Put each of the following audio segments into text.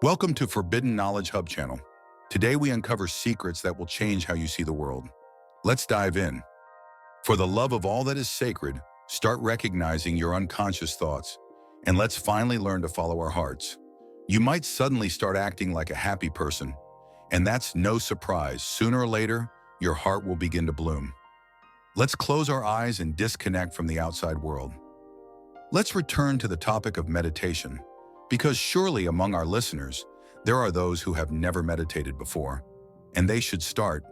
Welcome to Forbidden Knowledge Hub channel. Today we uncover secrets that will change how you see the world. Let's dive in. For the love of all that is sacred, start recognizing your unconscious thoughts, and let's finally learn to follow our hearts. You might suddenly start acting like a happy person, and that's no surprise. Sooner or later, your heart will begin to bloom. Let's close our eyes and disconnect from the outside world. Let's return to the topic of meditation, because surely among our listeners, there are those who have never meditated before, and they should start.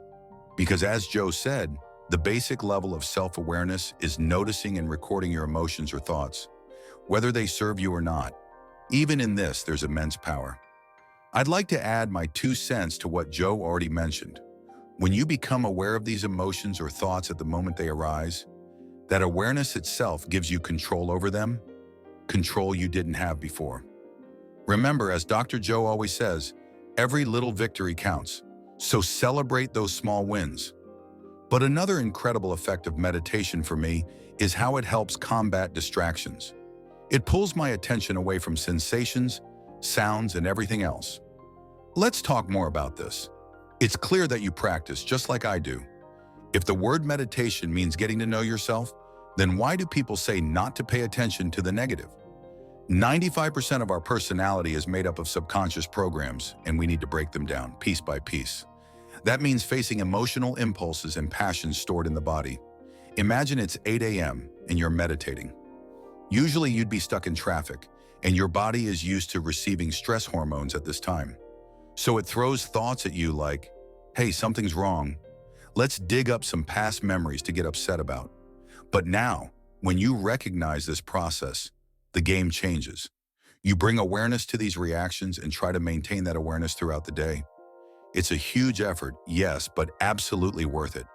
Because as Joe said, the basic level of self-awareness is noticing and recording your emotions or thoughts, whether they serve you or not. Even in this, there's immense power. I'd like to add my 2 cents to what Joe already mentioned. When you become aware of these emotions or thoughts at the moment they arise, that awareness itself gives you control over them, control you didn't have before. Remember, as Dr. Joe always says, every little victory counts, so celebrate those small wins. But another incredible effect of meditation for me is how it helps combat distractions. It pulls my attention away from sensations, sounds, and everything else. Let's talk more about this. It's clear that you practice just like I do. If the word meditation means getting to know yourself, then why do people say not to pay attention to the negative? 95% of our personality is made up of subconscious programs, and we need to break them down piece by piece. That means facing emotional impulses and passions stored in the body. Imagine it's 8 a.m. and you're meditating. Usually you'd be stuck in traffic, and your body is used to receiving stress hormones at this time. So it throws thoughts at you like, hey, something's wrong. Let's dig up some past memories to get upset about. But now, when you recognize this process, the game changes. You bring awareness to these reactions and try to maintain that awareness throughout the day. It's a huge effort, yes, but absolutely worth it.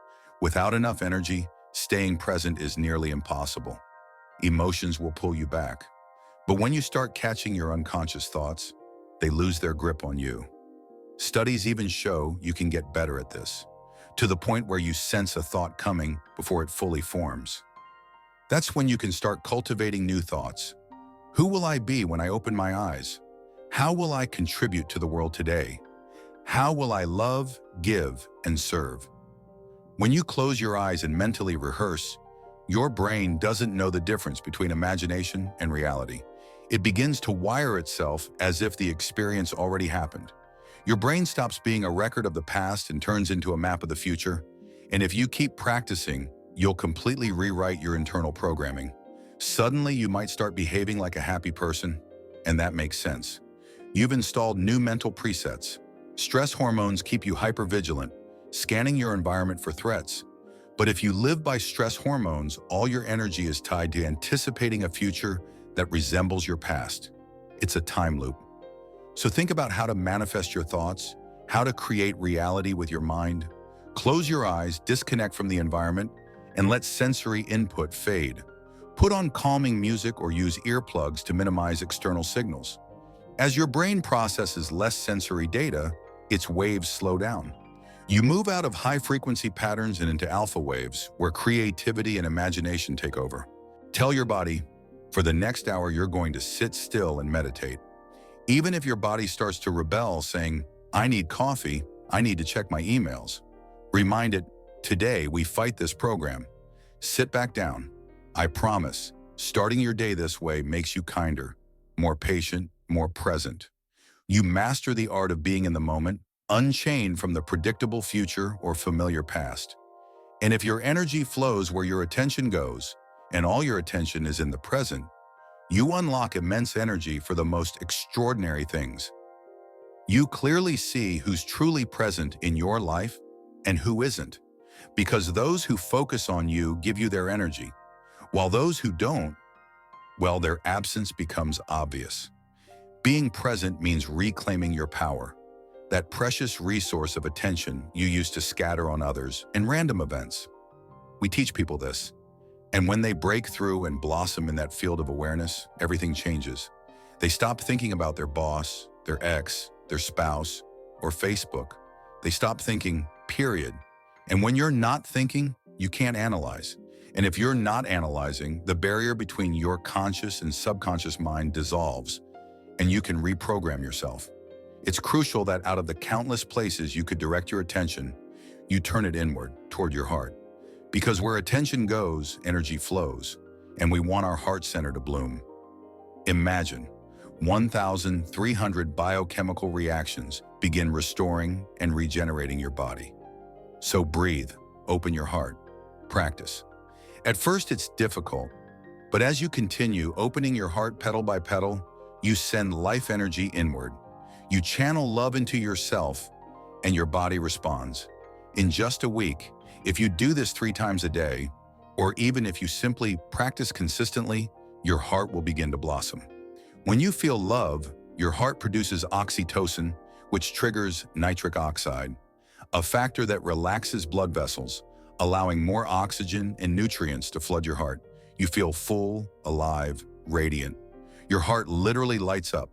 Without enough energy, staying present is nearly impossible. Emotions will pull you back. But when you start catching your unconscious thoughts, they lose their grip on you. Studies even show you can get better at this, to the point where you sense a thought coming before it fully forms. That's when you can start cultivating new thoughts. Who will I be when I open my eyes? How will I contribute to the world today? How will I love, give, and serve? When you close your eyes and mentally rehearse, your brain doesn't know the difference between imagination and reality. It begins to wire itself as if the experience already happened. Your brain stops being a record of the past and turns into a map of the future. And if you keep practicing, you'll completely rewrite your internal programming. Suddenly, you might start behaving like a happy person, and that makes sense. You've installed new mental presets. Stress hormones keep you hypervigilant, scanning your environment for threats. But if you live by stress hormones, all your energy is tied to anticipating a future that resembles your past. It's a time loop. So think about how to manifest your thoughts, how to create reality with your mind. Close your eyes, disconnect from the environment, and let sensory input fade. Put on calming music or use earplugs to minimize external signals. As your brain processes less sensory data, its waves slow down. You move out of high-frequency patterns and into alpha waves, where creativity and imagination take over. Tell your body, for the next hour you're going to sit still and meditate. Even if your body starts to rebel, saying, I need coffee, I need to check my emails, remind it, today we fight this program. Sit back down. I promise, starting your day this way makes you kinder, more patient, more present. You master the art of being in the moment, unchained from the predictable future or familiar past. And if your energy flows where your attention goes, and all your attention is in the present, you unlock immense energy for the most extraordinary things. You clearly see who's truly present in your life and who isn't, because those who focus on you give you their energy, while those who don't, well, their absence becomes obvious. Being present means reclaiming your power, that precious resource of attention you used to scatter on others and random events. We teach people this, and when they break through and blossom in that field of awareness, everything changes. They stop thinking about their boss, their ex, their spouse, or Facebook. They stop thinking, period. And when you're not thinking, you can't analyze. And if you're not analyzing, the barrier between your conscious and subconscious mind dissolves, and you can reprogram yourself. It's crucial that out of the countless places you could direct your attention, you turn it inward, toward your heart. Because where attention goes, energy flows, and we want our heart center to bloom. Imagine 1,300 biochemical reactions begin restoring and regenerating your body. So breathe, open your heart, practice. At first it's difficult, but as you continue opening your heart petal by petal, you send life energy inward. You channel love into yourself, and your body responds. In just a week, if you do this 3 times a day, or even if you simply practice consistently, your heart will begin to blossom. When you feel love, your heart produces oxytocin, which triggers nitric oxide, a factor that relaxes blood vessels, allowing more oxygen and nutrients to flood your heart. You feel full, alive, radiant. Your heart literally lights up.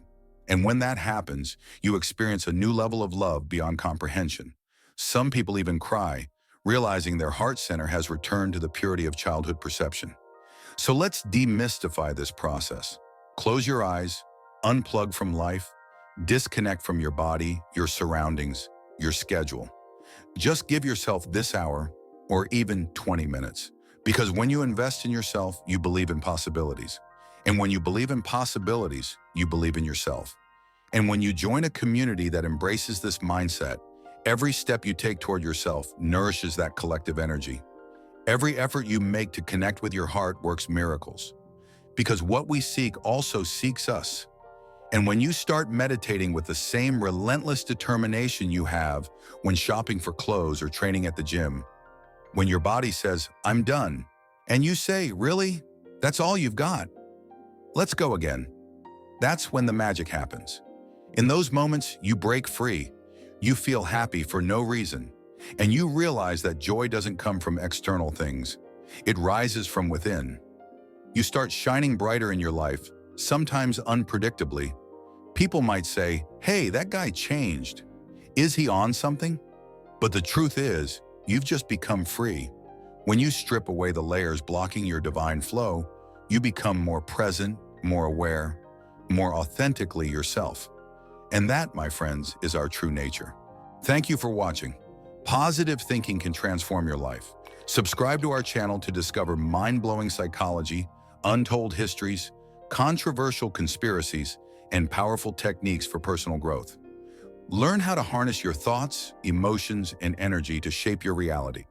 And when that happens, you experience a new level of love beyond comprehension. Some people even cry, realizing their heart center has returned to the purity of childhood perception. So let's demystify this process. Close your eyes, unplug from life, disconnect from your body, your surroundings, your schedule. Just give yourself this hour or even 20 minutes. Because when you invest in yourself, you believe in possibilities. And when you believe in possibilities, you believe in yourself. And when you join a community that embraces this mindset, every step you take toward yourself nourishes that collective energy. Every effort you make to connect with your heart works miracles. Because what we seek also seeks us. And when you start meditating with the same relentless determination you have when shopping for clothes or training at the gym, when your body says, "I'm done," and you say, "Really? That's all you've got? Let's go again." That's when the magic happens. In those moments, you break free. You feel happy for no reason. And you realize that joy doesn't come from external things. It rises from within. You start shining brighter in your life, sometimes unpredictably. People might say, "Hey, that guy changed. Is he on something?" But the truth is, you've just become free. When you strip away the layers blocking your divine flow, you become more present, more aware, more authentically yourself. And that, my friends, is our true nature. Thank you for watching. Positive thinking can transform your life. Subscribe to our channel to discover mind-blowing psychology, untold histories, controversial conspiracies, and powerful techniques for personal growth. Learn how to harness your thoughts, emotions, and energy to shape your reality.